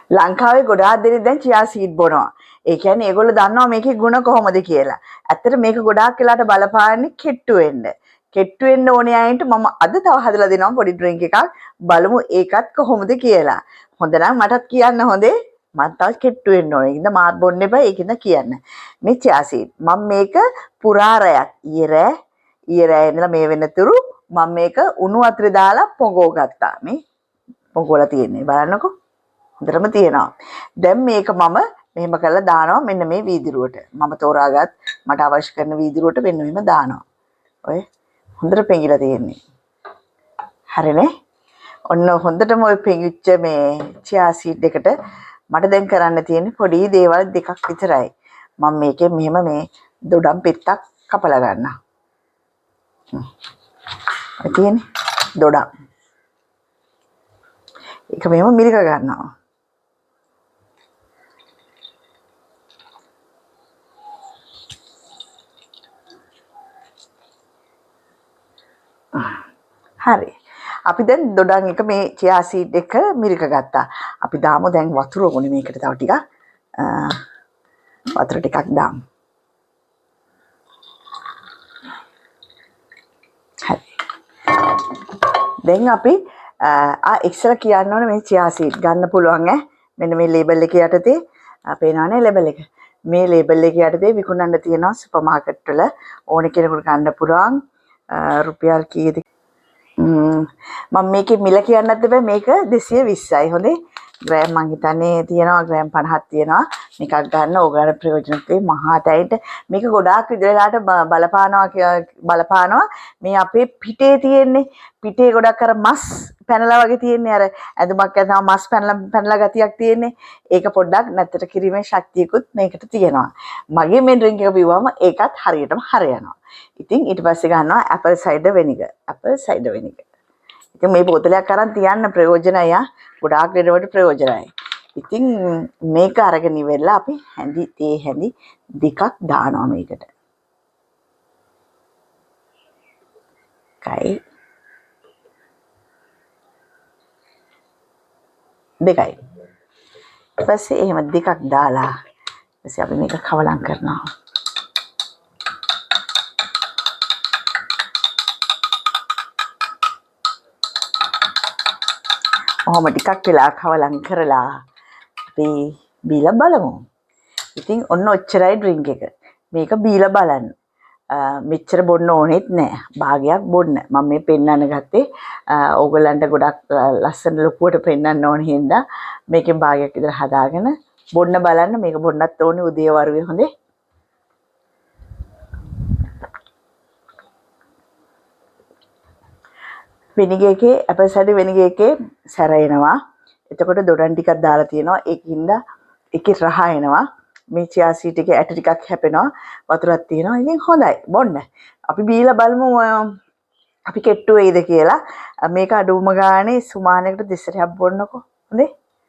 ලංකාවේ ගොඩාක් දෙනෙක් දැන් චියා සීඩ් බොනවා. ඒ කියන්නේ ඒගොල්ලෝ දන්නවා මේකේ ಗುಣ කොහොමද කියලා. ඇත්තට මේක ගොඩාක් වෙලාට බලපාන්නේ කෙට්ටු වෙන්න. කෙට්ටු වෙන්න ඕනේ අයින්ට මම අද තව හදලා දෙනවා පොඩි ඩ්‍රින්ක් එකක්. බලමු ඒකත් කොහොමද කියලා. හොඳ නම් මටත් කියන්න හොඳේ. මම තව කෙට්ටු වෙන්න ඕනේ. ඒකින්ද මාත් බොන්න එපා. ඒකින්ද කියන්න. මේ චියා සීඩ් මම මේක පුරාරයක් ඊයේ රෑ ඉඳලා මේ වෙනතුරු මම මේක උණු වතුරේ දාලා පොඟව ගත්තා. මේ පොඟවලා තියෙන්නේ බලන්නකෝ. හොඳටම තියෙනවා. දැන් මේක මම මෙහෙම කරලා දානවා මෙන්න මේ වීදුරුවට. මම තෝරාගත් මට අවශ්‍ය කරන වීදුරුවට මෙන්න මෙහෙම දානවා. ඔය හොඳට පෙඟිලා තියෙන්නේ. හරිනේ? ඔන්න හොඳටම ඔය පෙඟිච්ච මේ චියා සීඩ් එකට මට දැන් කරන්න තියෙන්නේ පොඩි දේවල් දෙකක් විතරයි. මම මේකෙන් මෙහෙම මේ දොඩම් පෙත්තක් කපලා ගන්නවා. තියෙන්නේ දොඩම්. ඒක මෙහෙම මිරික ගන්නවා. හරි. අපි දැන් දොඩම් එක මේ චියා සීඩ් එක මිරික ගත්තා. අපි දාමු දැන් වතුර ඕනේ මේකට තව ටිකක්. වතුර ටිකක් දාමු. හරි. දැන් අපි එක්ස්ට්‍රා කියන්න ඕනේ මේ චියා සීඩ් ගන්න පුළුවන් මෙන්න මේ ලේබල් එක යටතේ පේනවනේ ලේබල් එක. මේ ලේබල් එක යටතේ විකුණන්න තියෙනවා සුපර් මාකට් වල ඕන කෙනෙකුට ගන්න පුළුවන්. රුපියල් කීයද මම මේකේ මිල කියන්නත් බෑ මේක 220යි හොඳේ ග්‍රෑම් මං හිතන්නේ තියෙනවා ග්‍රෑම් 50ක් තියෙනවා මේකක් ගන්න ඕගලට ප්‍රයෝජනවත් වෙයි මහා තැයිට මේක ගොඩාක් විදිහට බලපානවා මේ අපේ පිටේ තියෙන්නේ පිටේ ගොඩක් අර මස් පැනලා වගේ තියෙන්නේ අර ඇඳුමක් ඇඳලා මස් පැනලා ගතියක් තියෙන්නේ ඒක පොඩ්ඩක් නැත්තට කිරීමේ ශක්තියකුත් මේකට තියෙනවා මගේ මේ ඩ්‍රින්ක් එක බිව්වම ඒකත් හරියටම හරියනවා ඉතින් ඊට පස්සේ ගන්නවා ඇපල් සයිඩර් විනිගර් ඉතින් මේ බෝතලයක් අරන් තියන්න ප්‍රයෝජනයි ගොඩාක් දෙනවට ප්‍රයෝජනයි. ඉතින් මේක අරගෙන ඉවරලා අපි තේ හැඳි දෙකක් දානවා මේකට. කයි දෙකයි. ඊපස්සේ එහෙම දෙකක් දාලා ඊපස්සේ අපි මේක කවලම් කරනවා. ඔහොම ටිකක් වෙලා කවලම් කරලා අපි බීලා බලමු. ඉතින් ඔන්න ඔච්චරයි ඩ්‍රින්ක් එක. මේක බීලා බලන්න. මෙච්චර බොන්න ඕනෙත් නෑ. භාගයක් බොන්න. මම මේ පෙන්නන්න ගත්තේ ඕගොල්ලන්ට ගොඩක් ලස්සන ලොකුවට පෙන්නන්න ඕන හින්දා මේකෙන් භාගයක් විතර හදාගෙන බොන්න බලන්න. මේක බොන්නත් ඕනේ උදේ වරුවේ හොඳේ. විනිගර් එකේ ඇපල් සයිඩර් විනිගර් එකේ සැර එනවා. එතකොට දොඩම් ටිකක් දාලා තියෙනවා. ඒකින්ද ඒකේ රහ එනවා. මේ චියා සීඩ් එකේ ඇට ටිකක් හැපෙනවා. වතුරක් තියෙනවා. ඉතින් හොඳයි. බොන්න. අපි බීලා බලමු අපි කෙට්ටු වෙයිද කියලා. මේක අඩුම ගානේ සුමානකට දෙසරයක් බොන්නකෝ. හොඳේ.